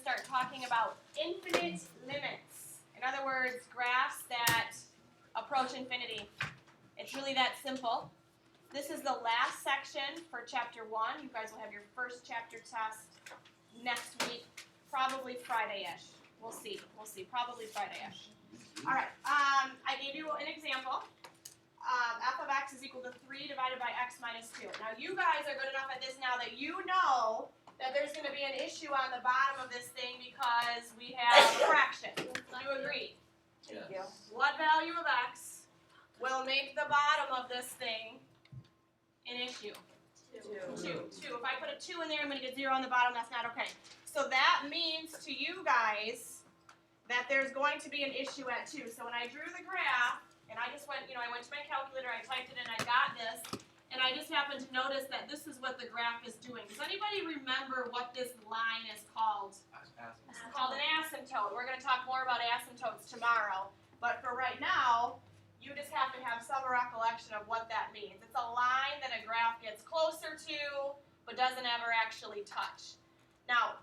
start talking about infinite limits. In other words, graphs that approach infinity. It's really that simple. This is the last section for chapter 1. You guys will have your first chapter test next week, probably Friday-ish. We'll see. Probably Friday-ish. All right. I gave you an example. F of x is equal to 3 divided by x minus 2. Now, you guys are good enough at this now that you know that there's going to be an issue on the bottom of this thing because we have a fraction. Do you agree? Yes. What value of x will make the bottom of this thing an issue? 2. If I put a 2 in there, I'm going to get 0 on the bottom. That's not okay. So that means to you guys that there's going to be an issue at 2. So when I drew the graph, and I just went, I went to my calculator, I typed it in, I got this, and I just happened to notice that this is what the graph is doing. Does anybody remember what this line is called? It's called an asymptote. We're going to talk more about asymptotes tomorrow. But for right now, you just have to have some recollection of what that means. It's a line that a graph gets closer to, but doesn't ever actually touch. Now,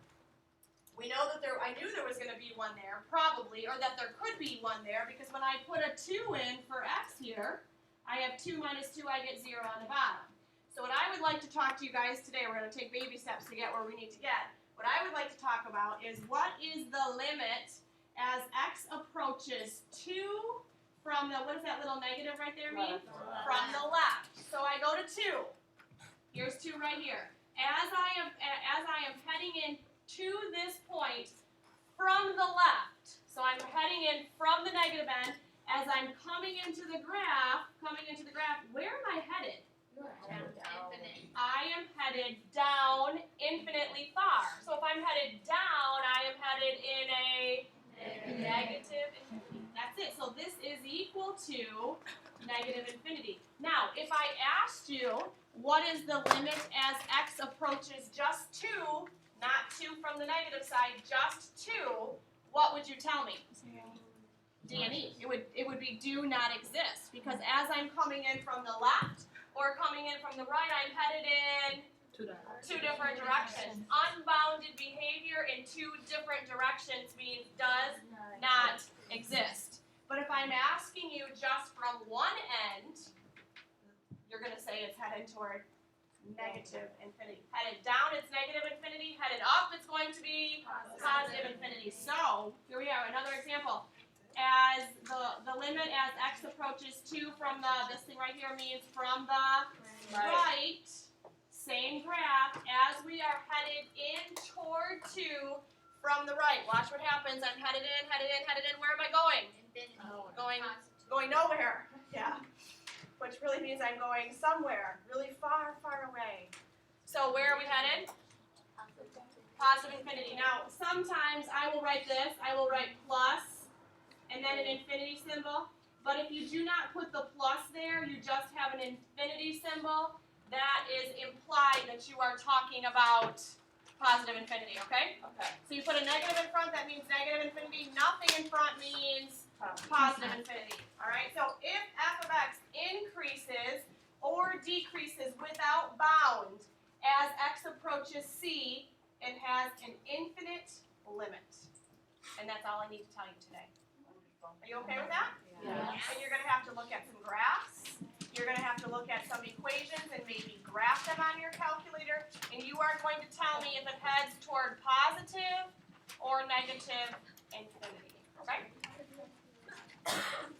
we know that I knew there was going to be one there, probably, or that there could be one there, because when I put a 2 in for x here, I have 2 minus 2, I get 0 on the bottom. So what I would like to talk to you guys today, we're going to take baby steps to get where we need to get. What I would like to talk about is what is the limit as x approaches 2 from the, what does that little negative right there mean? From the left. So I go to 2. Here's 2 right here. As I am heading in to this point from the left. So I'm heading in from the negative end. As I'm coming into the graph, where am I headed? I am headed down infinitely far. So if I'm headed down, I am headed in a negative infinity. That's it. So this is equal to negative infinity. Now, if I asked you, what is the limit as x approaches just 2, not 2 from the negative side, just 2, what would you tell me? D&E. It would be do not exist, because as I'm coming in from the left or coming in from the right, I'm headed in two different directions. Unbounded behavior in 2 different directions means does not exist. But if I'm asking you just from one end, you're going to say it's headed toward negative infinity. Headed down, it's negative infinity. Headed up, it's going to be positive infinity. So, here we are, another example. As the limit as x approaches 2 from this thing right here means from the right, same graph, as we are headed in toward 2 from the right. Watch what happens. I'm headed in. Where am I going? Infinity. Going nowhere. Yeah. Which really means I'm going somewhere, really far, far away. So where are we headed? Positive infinity. Now, sometimes I will write this. I will write plus and then an infinity symbol. But if you do not put the plus there, you just have an infinity symbol, that is implied that you are talking about positive infinity, okay? Okay. So you put a negative in front, that means negative infinity. Nothing in front means positive infinity. All right, so if f of x increases or decreases without bound as x approaches c, it has an infinite limit. And that's all I need to tell you today. Are you okay with that? Yes. And you're going to have to look at some graphs. You're going to have to look at some equations and maybe graph them on your calculator. And you are going to tell me if it heads toward positive or negative